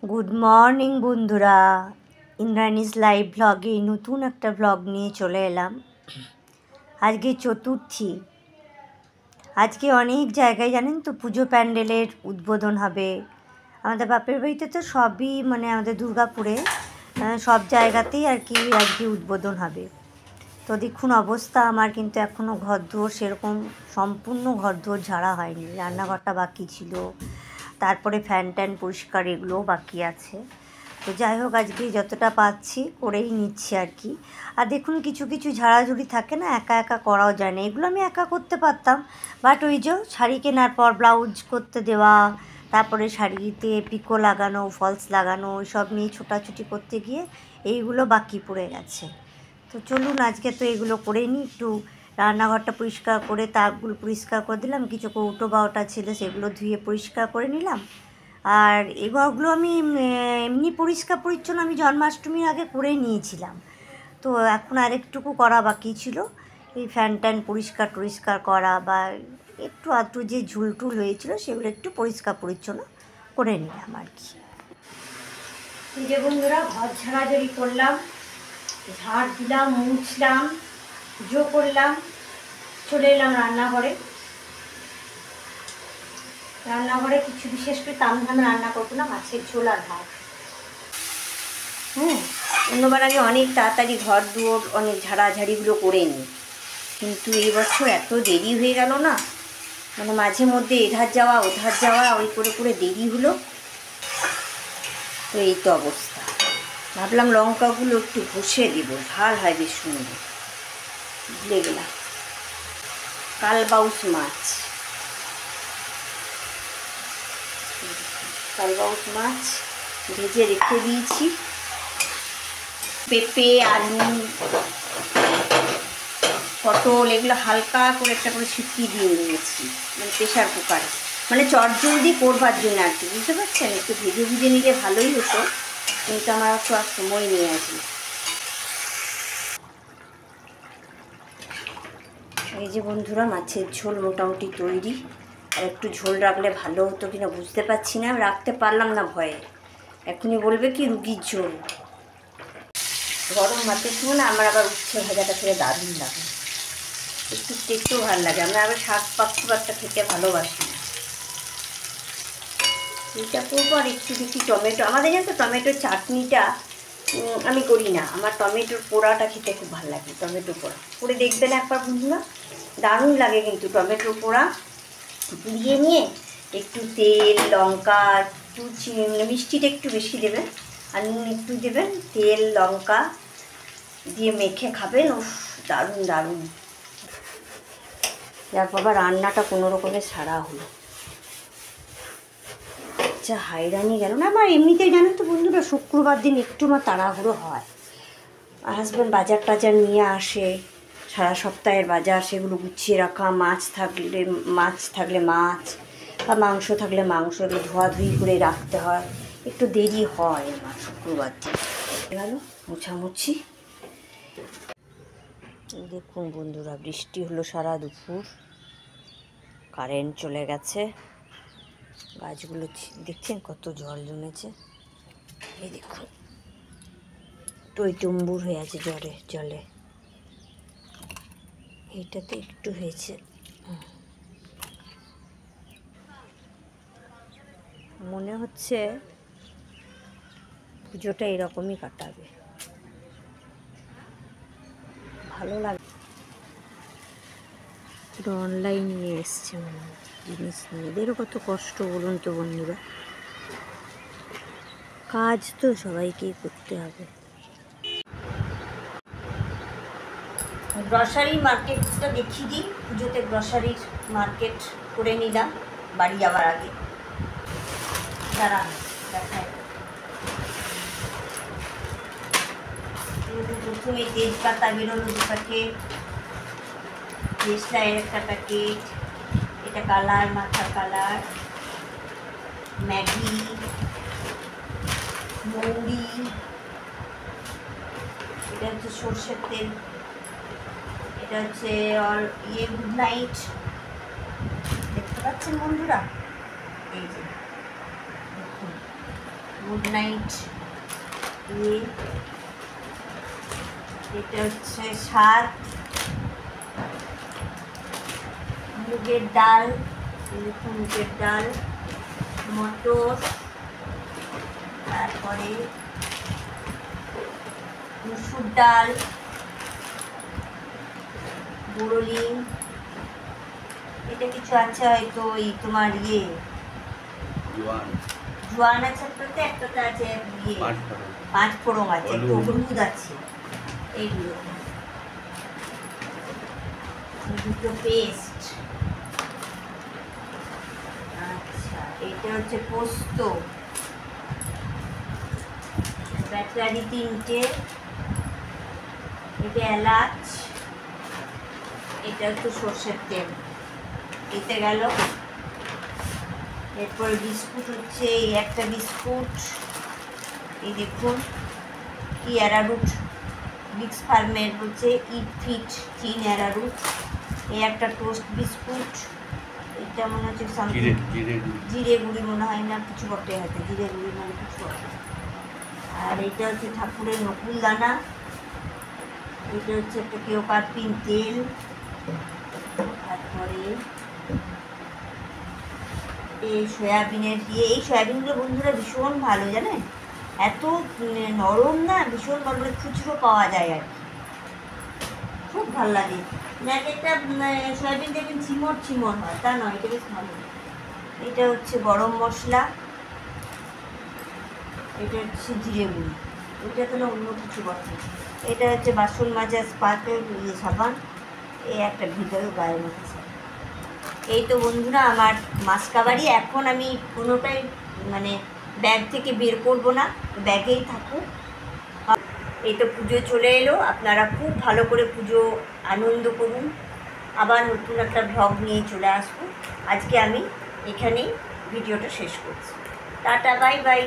Good morning বন্ধুরা, ইন্দ্রাণীজ live ব্লগে নতুন একটা ব্লগ নিয়ে চলে এলাম। আজকে চতুর্থী। আজকে অনেক জায়গায় জানেন তো পুজো প্যান্ডেলের উদ্বোধন হবে। আমাদের বাপের বাড়িতে তো সবই আমাদের দুর্গাপুরে সব জায়গাতেই আর কি আজকে উদ্বোধন হবে। তো দেখুন অবস্থা, আমার কিন্তু এখনও ঘরদোর সেরকম সম্পূর্ণ ঘরদোর ঝাড়া হয়নি, রান্নাঘরটা বাকি ছিল, তারপরে ফ্যান ট্যান পরিষ্কার এগুলোও বাকি আছে। তো যাই হোক, আজকে যতটা পাচ্ছি করেই নিচ্ছি আর কি। আর দেখুন কিছু কিছু ঝাড়াঝুড়ি থাকে না, একা একা করাও যায় না, এগুলো আমি একা করতে পারতাম, বাট ওই যে শাড়ি কেনার পর ব্লাউজ করতে দেওয়া, তারপরে শাড়িতে পিকো লাগানো, ফলস লাগানো, ওই সব নিয়ে ছোটাছুটি করতে গিয়ে এইগুলো বাকি পড়ে গেছে। তো চলুন আজকে তো এগুলো করে নিই, একটু রান্নাঘরটা পরিষ্কার করে তাকগুলো পরিষ্কার করে দিলাম, কিছু কৌটো বাউটা ছিল সেগুলো ধুয়ে পরিষ্কার করে নিলাম। আর এই ঘরগুলো আমি এমনি পরিষ্কার পরিচ্ছন্ন আমি জন্মাষ্টমীর আগে করে নিয়েছিলাম। তো এখন আরেকটুকু করা বাকি ছিল, এই ফ্যান ট্যান পরিষ্কার টরিষ্কার করা বা একটু আধটু যে ঝুলটুল হয়েছিল সেগুলো একটু পরিষ্কার পরিচ্ছন্ন করে নিলাম আর কি। যে বন্ধুরা, ঘর ঝাড়াঝাড়ি করলাম, ঝাড় দিলাম, মুছলাম, পুজো করলাম, চলে এলাম রান্নাঘরে। রান্নাঘরে কিছু বিশেষ করে তামঝামে রান্না করবো না, মাছের ঝোল আর ভাত। অন্যবার আগে অনেক তাড়াতাড়ি ঘর দুয়ার অনেক ঝাড়াঝাড়িগুলো করে নিই, কিন্তু এই বছর এত দেরি হয়ে গেল না, মাঝে মধ্যে এধার যাওয়া ওধার যাওয়া ওই করে করে দেরি হলো। তো এই তো অবস্থা। ভাবলাম লঙ্কাগুলো একটু ঘষে দিব, ঝাল হয় বেশ সুন্দর। ভুলে গেলাম। কালবাউস মাছ, কালবাউস মাছ ভেজে রেখে দিয়েছি। পেঁপে, আলু, পটল এগুলো হালকা করে একটা করে সিটি দিয়ে নিয়েছি, প্রেশার কুকারে, চটজলদি করবার জন্য আর কি, বুঝতে পারছেন। একটু ভেজে ভেজে নিলে ভালোই হতো, কিন্তু আমার একটু আর সময় নিয়ে আসি। এই যে বন্ধুরা, মাছের ঝোল মোটামুটি তৈরি। আর একটু ঝোল রাখলে ভালো হতো কিনা বুঝতে পারছি না, রাখতে পারলাম না ভয়ে। এখনই বলবে কি রুগীর ঝোল। গরম মাছের ঝোল না, আমার আবার উচ্ছে ভাজাটা খেলে দারুণ লাগে, একটু একটু ভালো লাগে। আমরা আবার শাক পাকটা খেতে ভালোবাসি। এইটা করবো। আর একটু দেখি টমেটো, আমাদের জানো তো টমেটোর চাটনিটা আমি করি না, আমার টমেটোর পোড়াটা খেতে খুব ভালো লাগে। টমেটো পোড়া করে দেখবেন একবার বন্ধুরা, দারুণ লাগে কিন্তু। টমেটো পোড়া পুড়িয়ে নিয়ে একটু তেল, লঙ্কা, একটু মিষ্টিটা একটু বেশি দেবেন, আর নুন একটু দেবেন, তেল লঙ্কা দিয়ে মেখে খাবেন, ও দারুণ দারুণ। যার বাবা রান্নাটা কোনো রকমের সারা হলো। আচ্ছা, হাইরানি গেল না আমার। এমনিতেই জানেন তো বন্ধুরা, শুক্রবার দিন একটু আমার তাড়াহুড়ো হয়। হাজব্যান্ড বাজার টাজার নিয়ে আসে, সারা সপ্তাহের বাজার, সেগুলো গুছিয়ে রাখা, মাছ থাকলে মাছ বা মাংস থাকলে মাংস, এগুলো ধোয়াধুয়ি করে রাখতে হয়, একটু দেরি হয় আমার শুক্রবার দিন। গেল মোছামুছি। দেখুন বন্ধুরা, বৃষ্টি হলো সারা দুপুর, কারেন্ট চলে গেছে, গাছগুলো দেখছেন কত জল জমেছে, এই দেখুন টইটুম্বুর হয়ে আছে জলে। এইটাতে একটু হয়েছে, মনে হচ্ছে পুজোটা এরকমই কাটাবে, ভালো লাগে। পুরো অনলাইন নিয়ে এসছে জিনিস নিয়ে, এদেরও কত কষ্ট বলুন তো বন্ধুরা, কাজ তো সবাইকেই করতে হবে। গ্রসারি মার্কেটটা দেখিয়ে দিই, পুজোতে গ্রসারির মার্কেট করে নিলাম বাড়ি যাওয়ার আগে। দাঁড়ান দেখায়। প্রথমে তেজপাতা বেরোলো 2 প্যাকেট, দেশলাইয়ের একটা প্যাকেট, এটা কালার, মাথা কালার, ম্যাগি, মৌরি, এটা হচ্ছে সর্ষের তেল, এটা হচ্ছে গুড নাইট, দেখতে পাচ্ছেন বন্ধুরা, এই যে দেখুন গুড নাইট এটা হচ্ছে শাক, মুগের ডাল, মুগের ডাল, মটর, তারপরে মুসুর ডাল, বোরোলিন, এটা কিছু আছে হয়তো এই তোমার জোয়ান আছে একটাতে আছে পাঁচ ফোড়ন আছে, একটু হলুদ আছে, এইগুলো দুটো পেস্ট। আচ্ছা এটা হচ্ছে পোস্ত, ব্যাটারি 3টে, এটা এলাচ, এটা হচ্ছে সর্ষের তেল, এতে গেল। এরপরে বিস্কুট হচ্ছে এই একটা বিস্কুট, এই দেখুন কি অ্যারারুট বিক্স ফার্মের হচ্ছে ইট ফিট 3 অ্যারারুট, এই একটা টোস্ট বিস্কুট, এটা মনে হচ্ছে সামথিং জিরে গুঁড়ি মনে হয় না কিছু বটে, হাতে জিরে গুঁড়ি মানে কিছু বটে। আর এটা হচ্ছে ঠাকুরের নকুল দানা, এটা হচ্ছে একটা কেওকার্পিন তেল, তারপরে এই সয়াবিনের দিয়ে, এই সয়াবিনগুলো বন্ধুরা ভীষণ ভালো জানেন, এত নরম না, ভীষণ ভালো, খুচরো পাওয়া যায় আর কি, খুব ভালো লাগে। একটা সয়াবিন দেখবেন চিমড় চিমড় হয়, তা নয়, এটা বেশ ভালো। এটা হচ্ছে গরম মশলা, এটা হচ্ছে জিরে গুঁড়ি, এটা তো না অন্য কিছু বটে। এটা হচ্ছে বাসন মাজা স্পার্কের সাবান, এই একটা ভিতরে গায়ে মাখা সাবান। এই তো বন্ধুরা আমার মাসকাবারি। এখন আমি কোনোটাই মানে ব্যাগ থেকে বের করব না, ব্যাগেই থাকুক। এই তো পুজো চলে এলো, আপনারা খুব ভালো করে পুজো আনন্দ করুন। আবার নতুন একটা ভ্লগ নিয়ে চলে আসবো। আজকে আমি এখানেই ভিডিওটা শেষ করছি। Tata, bye bye.